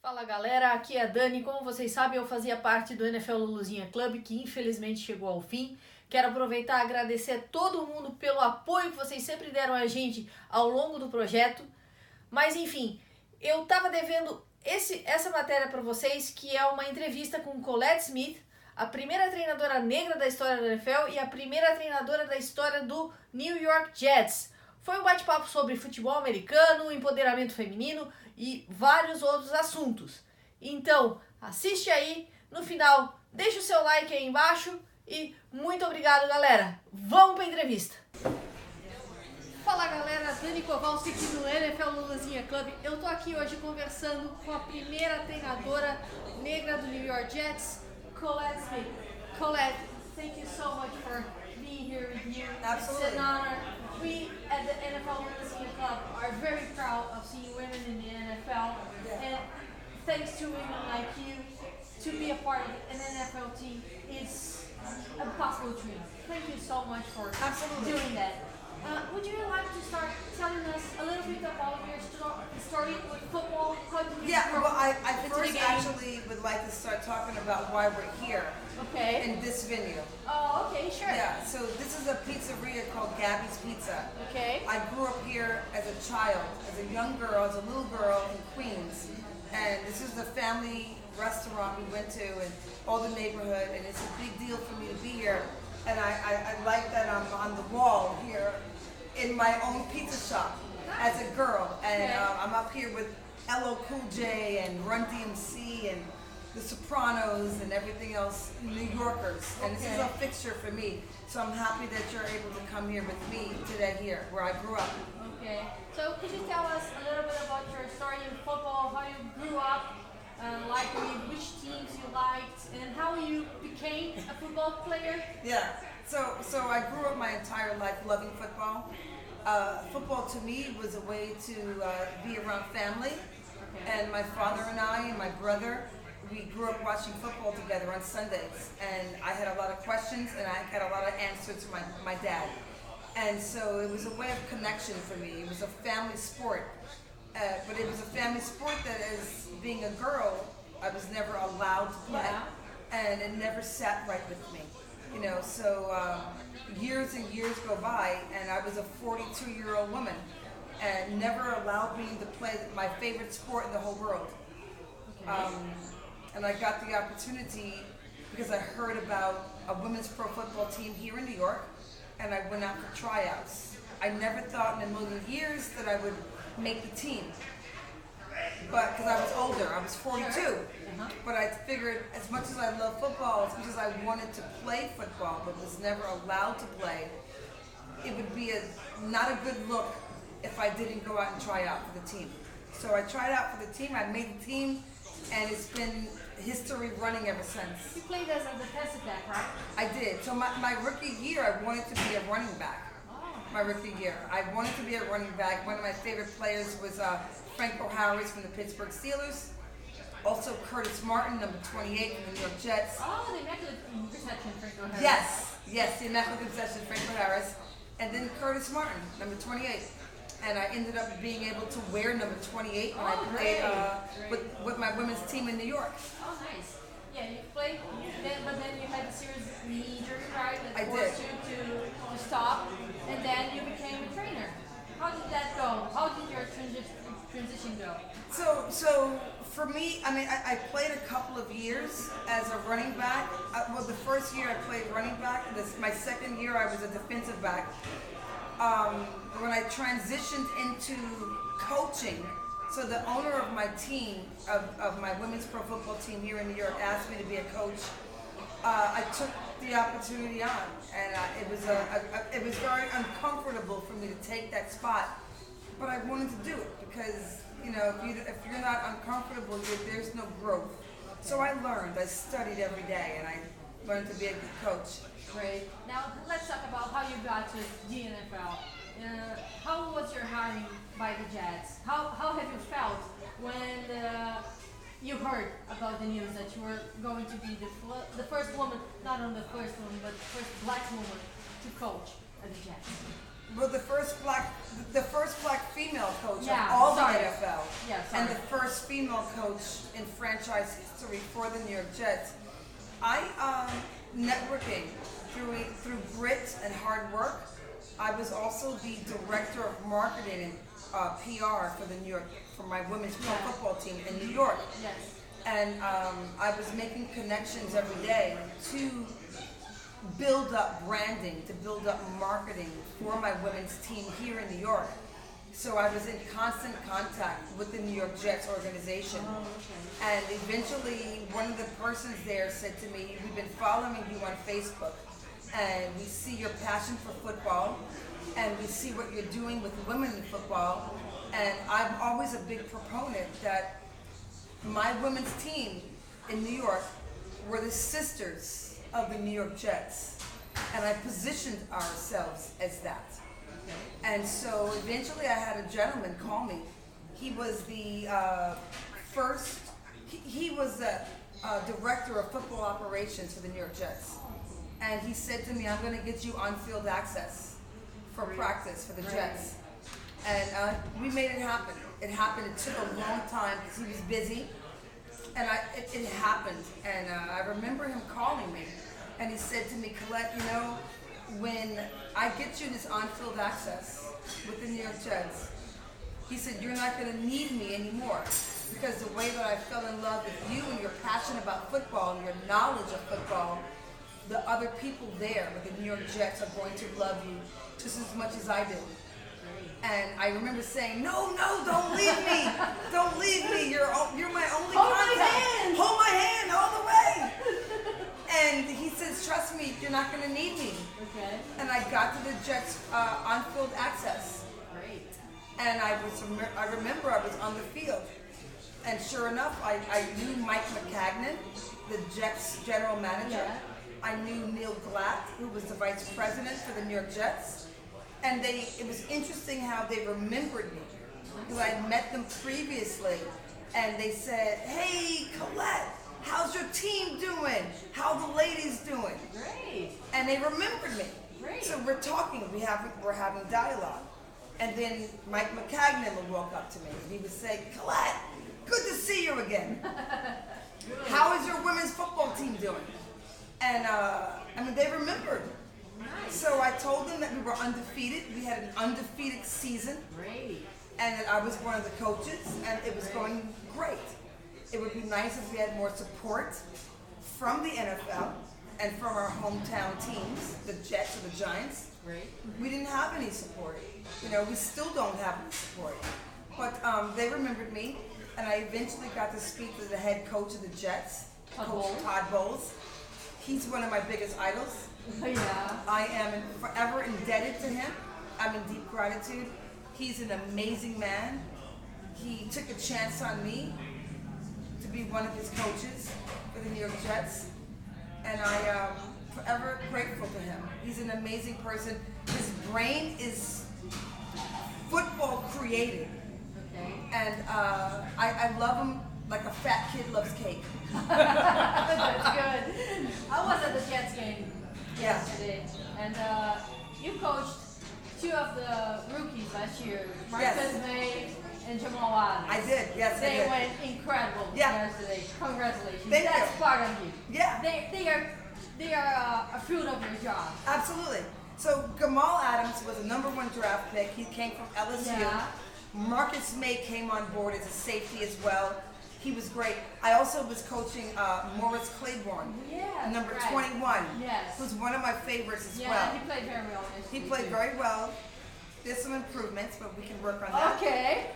Fala galera, aqui é a Dani. Como vocês sabem, eu fazia parte do NFL Luluzinha Club, que infelizmente chegou ao fim. Quero aproveitar e agradecer a todo mundo pelo apoio que vocês sempre deram a gente ao longo do projeto. Mas enfim, eu tava devendo essa matéria para vocês, que é uma entrevista com Collette Smith, a primeira treinadora negra da história da NFL e a primeira treinadora da história do New York Jets. Foi um bate-papo sobre futebol americano, empoderamento feminino e vários outros assuntos. Então, assiste aí, no final deixa o seu like aí embaixo e muito obrigado, galera. Vamos para a entrevista. Fala galera, Dani Kowalsky aqui no NFL Luluzinha Club. Eu tô aqui hoje conversando com a primeira treinadora negra do New York Jets, Collette Smith. Collette, thank you so much for being here with you. Absolutely. It's an honor. We at the NFL Luluzinha Club are very proud of seeing women in the NFL. Yeah. And thanks to women like you, to be a part of an NFL team is a possible dream. Thank you so much for Absolutely. doing that. Would you like to start telling us a little bit about your story with football? How did you Yeah, well, I into the first game? actually would like to start talking about why we're here Okay. in this venue. Oh, okay, sure. Yeah, so this is a pizzeria called Gabby's Pizza. Okay. I grew up here as a child, as a young girl, as a little girl in Queens. And this is the family restaurant we went to and all the neighborhood, and it's a big deal for me to be here. And I like that I'm on the wall here in my own pizza shop as a girl. And Okay. I'm up here with LL Cool J and Run DMC and The Sopranos and everything else, New Yorkers. And this is a Okay. fixture for me. So I'm happy that you're able to come here with me today here, where I grew up. Okay. So could you tell us a little bit about your story in football, how you grew up, which teams you liked, and how you became a football player? Yeah. So I grew up my entire life loving football. Football to me was a way to be around family. And my father and I and my brother, we grew up watching football together on Sundays. And I had a lot of questions and I had a lot of answers to my dad. And so it was a way of connection for me. It was a family sport. But it was a family sport that, as being a girl, I was never allowed to play. Yeah. And it never sat right with me. You know, so years and years go by, and I was a 42-year-old woman, and never allowed me to play my favorite sport in the whole world. Okay. And I got the opportunity because I heard about a women's pro football team here in New York, and I went out for tryouts. I never thought in a million years that I would make the team. But because I was older, I was 42. Sure. But I figured, as much as I love football, as much as I wanted to play football, but was never allowed to play, it would be not a good look if I didn't go out and try out for the team. So I tried out for the team, I made the team, and it's been history running ever since. You played as a defensive back, right? I did. So my rookie year, I wanted to be a running back. Oh. My rookie year. I wanted to be a running back. One of my favorite players was Franco Harris from the Pittsburgh Steelers. Also Curtis Martin, number 28 from the New York Jets. Oh, the immaculate reception, Franco Harris. Yes, the immaculate conception, Franco Harris. And then Curtis Martin, number 28. And I ended up being able to wear number 28 when I played with my women's team in New York. Oh, nice. Yeah, you played, but then you had a serious knee injury, right? That I forced did. you to stop, and then you became a trainer. How did that go? How did your transition go? So for me, I mean, I played a couple of years as a running back. Well, the first year I played running back. My second year I was a defensive back. When I transitioned into coaching, so the owner of my team, of my women's pro football team here in New York, asked me to be a coach. I took the opportunity on, and it was very uncomfortable for me to take that spot, but I wanted to do it because, you know, if you're not uncomfortable, there's no growth. So I learned, I studied every day, and I learned to be a good coach. Great. Now let's talk about how you got to the NFL. How was your hiring by the Jets? How have you felt when you heard about the news that you were going to be the first woman, not only the first woman, but the first black woman to coach at the Jets? well, the first black female coach Yeah, of all sorry. the NFL, Yeah, and sorry. the first female coach in franchise history for the New York Jets. I networking through grit and hard work. I was also the director of marketing and PR for my women's pro football team in New York. Yes. And I was making connections every day to build up branding, to build up marketing for my women's team here in New York. So I was in constant contact with the New York Jets organization. Oh, okay. And eventually one of the persons there said to me, we've been following you on Facebook and we see your passion for football and we see what you're doing with women in football. And I'm always a big proponent that my women's team in New York were the sisters of the New York Jets. And I positioned ourselves as that. And so eventually I had a gentleman call me. He was the he was the director of football operations for the New York Jets. And he said to me, I'm going to get you on-field access for practice for the Jets. And we made it happen. It happened. It took a long time because he was busy. And it happened. And I remember him calling me. And he said to me, Collette, you know, when I get you this on-field access with the New York Jets, he said, you're not going to need me anymore. Because the way that I fell in love with you and your passion about football and your knowledge of football, the other people there with the New York Jets are going to love you just as much as I do. And I remember saying, no, don't leave me. Don't leave me. You're my only contact. Hold my hand all the way. And he says, trust me, you're not going to need me. Okay. And I got to the Jets on-field access. Great. And I remember I was on the field. And sure enough, I knew Mike McCagnon, the Jets general manager. Yeah. I knew Neil Glatt, who was the vice president for the New York Jets. And it was interesting how they remembered me. Because I had met them previously. And they said, hey, Collette, how's your team doing? How the ladies doing? Great. And they remembered me. Great. So we're talking, we're having dialogue. And then Mike McCagnon would walk up to me and he would say, Collette, good to see you again. How is your women's football team doing? And they remembered. Nice. So I told them that we were undefeated. We had an undefeated season. Great. And that I was one of the coaches and it was going great. It would be nice if we had more support from the NFL and from our hometown teams, the Jets or the Giants. Great. We didn't have any support. You know, we still don't have any support. But they remembered me, and I eventually got to speak to the head coach of the Jets, Coach Todd Bowles. He's one of my biggest idols. Yeah. I am forever indebted to him. I'm in deep gratitude. He's an amazing man. He took a chance on me to be one of his coaches for the New York Jets. And I am forever grateful to him. He's an amazing person. His brain is football creative. Okay. And I love him like a fat kid loves cake. That's good. I was at the Jets game yesterday, and you coached two of the rookies last year, Marcus May and Jamal Adams. I did, yes, I They did. went incredible yesterday. Congratulations. Thank That's you. part of you. Yeah. They are a fruit of your job. Absolutely. So Jamal Adams was a #1 draft pick. He came from LSU. Yeah. Marcus May came on board as a safety as well. He was great. I also was coaching Morris Claiborne, number 21, Yes. who's one of my favorites as well. Yeah, he played very well yesterday. He played too. very well. There's some improvements, but we can work on that. Okay.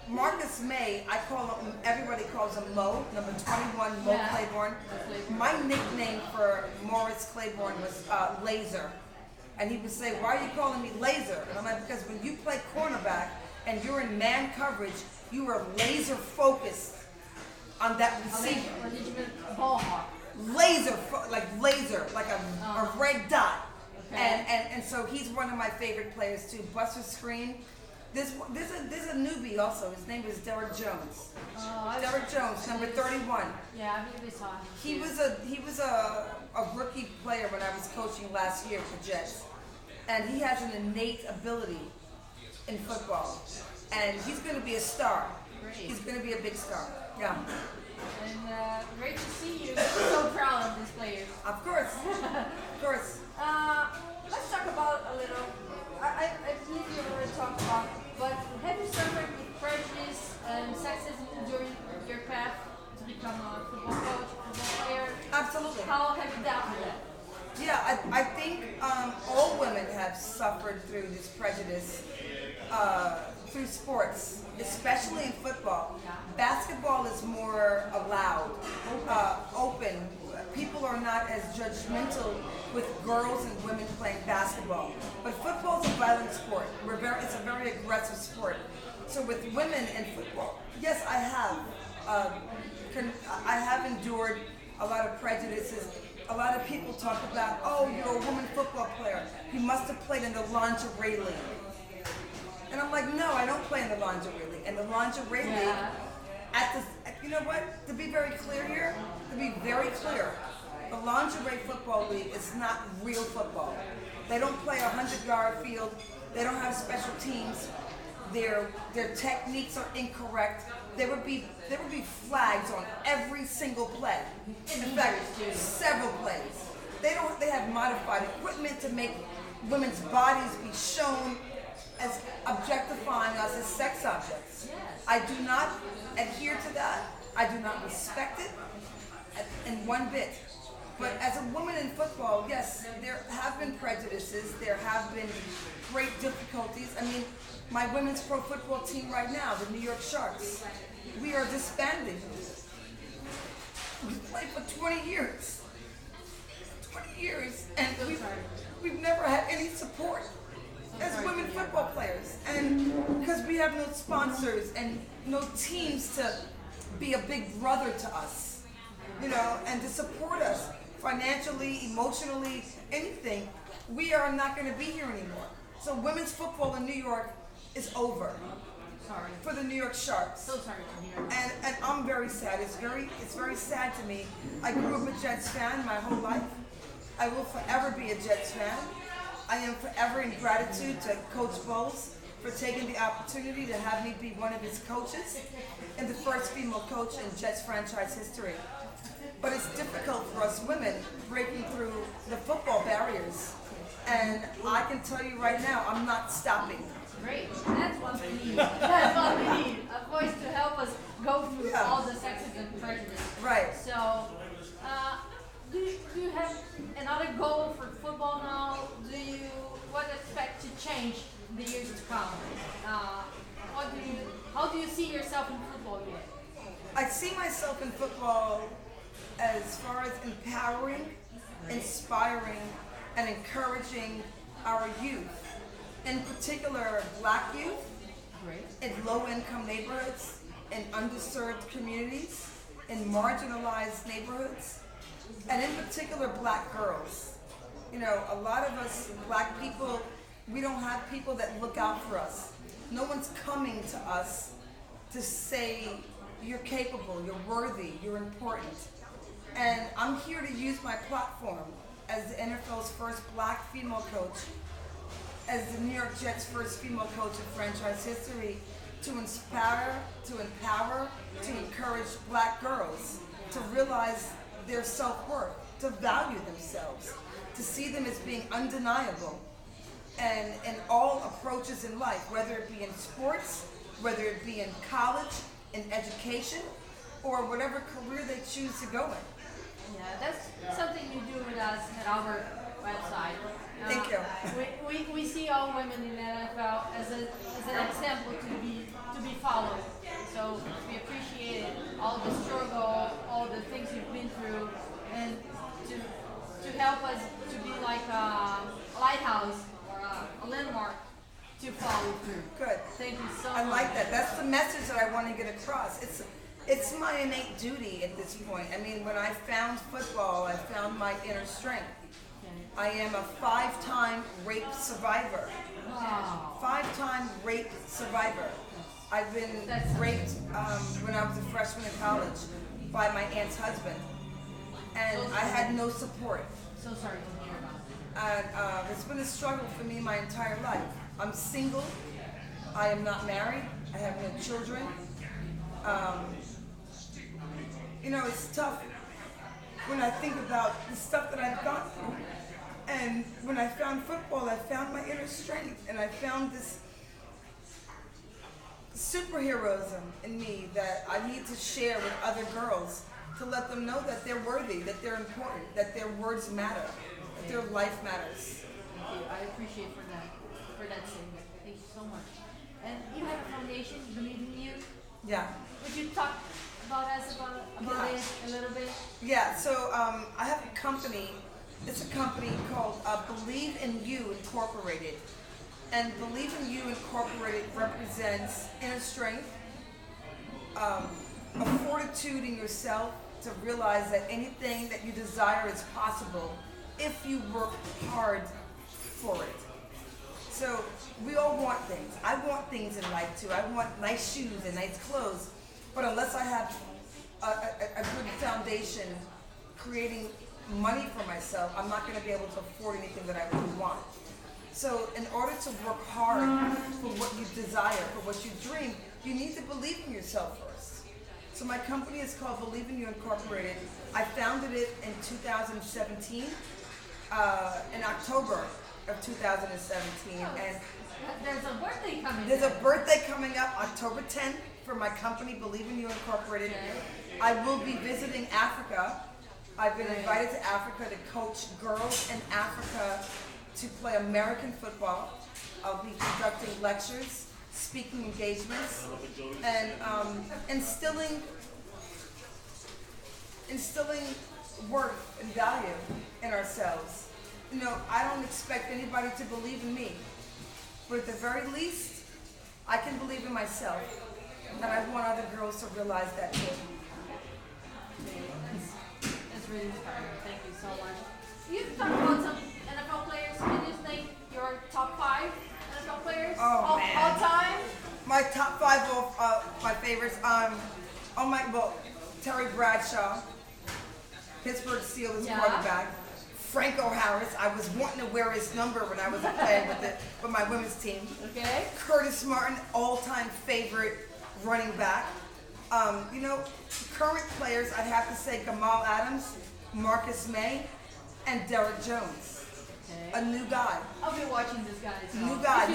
Marcus May, I call him, everybody calls him Mo, number 21, Mo Yeah. Claiborne. My nickname for Morris Claiborne was Laser. And he would say, why are you calling me Laser? And I'm like, because when you play cornerback and you're in man coverage, you are laser focused on that receiver. Or did you mean ball hawk? Laser, like a red dot. Okay. And so he's one of my favorite players too. Buster Screen. There's a newbie also. His name is Derek Jones. Derek Jones, number 31. Yeah, I believe we saw him. He was a rookie player when I was coaching last year for Jets. and he has an innate ability in football, and he's going to be a star. Great. He's going to be a big star. Yeah. And great to see you. So proud of this player. Of course. Of course. Let's talk about a little. I believe you already talked about, but have you suffered with prejudice and sexism during your path to become a football coach, football player? Absolutely. How have you dealt with that? Yeah, I think all women have suffered through this prejudice through sports, especially in football. Basketball is more allowed, open. People are not as judgmental with girls and women playing basketball. But football is a violent sport. It's a very aggressive sport. So with women in football, yes, I have endured a lot of prejudices. A lot of people talk about, oh, you're a woman football player. You must have played in the lingerie league. And I'm like, no, I don't play in the lingerie league. In the lingerie league, you know what? To be very clear here, the lingerie football league is not real football. They don't play a 100-yard field. They don't have special teams. Their techniques are incorrect. There would be flags on every single play. In fact, several plays. They have modified equipment to make women's bodies be shown as objectifying us as sex objects. I do not adhere to that. I do not respect it in one bit. But as a woman in football, yes, there have been prejudices. There have been great difficulties. I mean, my women's pro football team right now, the New York Sharks, we are disbanding. We've played for 20 years. 20 years, and we've never had any support as women football players. And because we have no sponsors and no teams to be a big brother to us, you know, and to support us financially, emotionally, anything, we are not going to be here anymore. So women's football in New York is over. Sorry. For the New York Sharks. So sorry to hear. And I'm very sad. It's very sad to me. I grew up a Jets fan my whole life. I will forever be a Jets fan. I am forever in gratitude to Coach Bowles for taking the opportunity to have me be one of his coaches and the first female coach in Jets franchise history. But it's difficult for us women breaking through the football barriers. And I can tell you right now, I'm not stopping. Great. That's what we need. That's what we need. A voice to help us go through all the sexism and prejudice. Right. So, do you have another goal for football now? What expect to change in the years to come? How do you see yourself in football yet? I see myself in football as far as empowering, inspiring, and encouraging our youth. In particular, black youth, in low-income neighborhoods, in underserved communities, in marginalized neighborhoods, and in particular, black girls. You know, a lot of us black people, we don't have people that look out for us. No one's coming to us to say, you're capable, you're worthy, you're important. And I'm here to use my platform as the NFL's first black female coach, as the New York Jets' first female coach in franchise history, to inspire, to empower, to encourage black girls to realize their self-worth, to value themselves, to see them as being undeniable, and in all approaches in life, whether it be in sports, whether it be in college, in education, or whatever career they choose to go in. Yeah, that's something you do with us at our website. Thank you. We see all women in the NFL as an example to be followed. So we appreciate all the struggle, all the things you've been through, and to help us to be like a lighthouse or a landmark to follow through. Good. Thank you so much. I like that. That's the message that I want to get across. It's my innate duty at this point. I mean, when I found football, I found my inner strength. I am a 5-time rape survivor. Wow. 5-time rape survivor. I've been raped when I was a freshman in college by my aunt's husband. And I had no support. So sorry to hear about And it's been a struggle for me my entire life. I'm single. I am not married. I have no children. You know, it's tough when I think about the stuff that I've gone through. And when I found football, I found my inner strength, and I found this superheroism in me that I need to share with other girls to let them know that they're worthy, that they're important, that their words matter, that their life matters. Thank you. I appreciate for that statement. Thank you so much. And you have a foundation, Believe in You. Yeah. Would you talk about it a little bit? Yeah. So I have a company. It's a company called Believe in You Incorporated. And Believe in You Incorporated represents inner strength, a fortitude in yourself to realize that anything that you desire is possible if you work hard for it. So we all want things. I want things in life too. I want nice shoes and nice clothes. But unless I have a good foundation creating money for myself, I'm not going to be able to afford anything that I really want. So in order to work hard for what you desire, for what you dream, you need to believe in yourself first. So my company is called Believe in You Incorporated. I founded it in 2017, in October of 2017. And there's a birthday coming up. There's a birthday coming up, October 10th, for my company, Believe in You Incorporated. Okay. I will be visiting Africa. I've been invited to Africa to coach girls in Africa to play American football. I'll be conducting lectures, speaking engagements, and instilling worth and value in ourselves. You know, I don't expect anybody to believe in me, but at the very least, I can believe in myself, and I want other girls to realize that too. That's really inspiring. Thank you so much. You've talked about some NFL players. Can you think your top 5 NFL players all time? My top 5 of my favorites. Terry Bradshaw, Pittsburgh Steelers quarterback. Franco Harris. I was wanting to wear his number when I was playing with my women's team. Okay. Curtis Martin, all-time favorite running back. You know, current players, I'd have to say Gamal Adams, Marcus May, and Derek Jones. Okay. A new guy. I'll be watching this guy. So. New guy.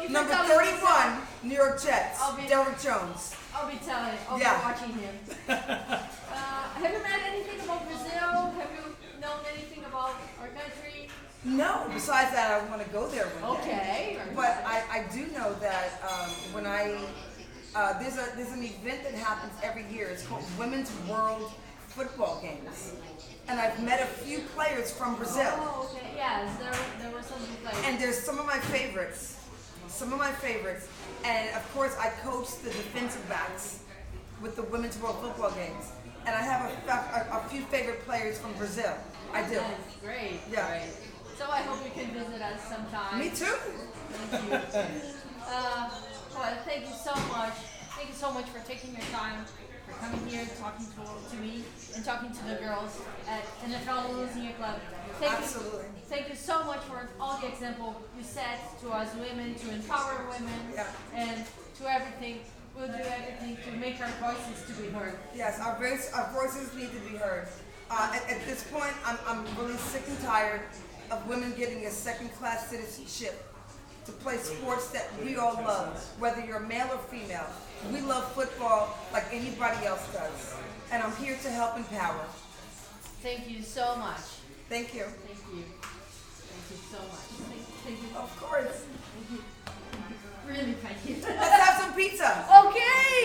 Number 31, New York Jets. Derek Jones. I'll be watching him. Have you read anything about Brazil? Have you known anything about our country? No. Besides that, I want to go there one day. Okay. But I do know that when there's an event that happens every year. It's called Women's World Football Games. And I've met a few players from Brazil. Oh, okay. Yes, there were some players. And there's some of my favorites. And of course, I coach the defensive backs with the Women's World Football Games. And I have a few favorite players from Brazil. I do. That's great. Yeah. Great. So I hope you can visit us sometime. Me too. Thank you. Well, thank you so much. Thank you so much for taking your time, for coming here, talking to me, and talking to the girls at NFL Luluzinha Club. Absolutely. Thank you so much for all the example you set to us women, to empower women, and to everything. We'll do everything to make our voices to be heard. Yes, our voices need to be heard. At this point, I'm really sick and tired of women getting a second-class citizenship to play sports that we all love, whether you're male or female. We love football like anybody else does. And I'm here to help empower. Thank you so much. Thank you. Thank you. Thank you so much. Thank you. Of course. Thank you. Really, thank you. Let's have some pizza. Ok!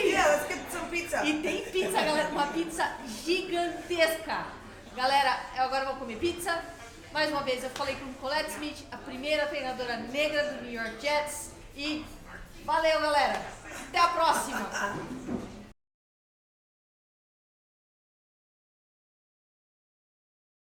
Yeah, let's get some pizza. E tem pizza, galera. Uma pizza gigantesca. Galera, eu agora vou comer pizza. Mais uma vez, eu falei com Collette Smith, a primeira treinadora negra do New York Jets. E valeu, galera. Até a próxima.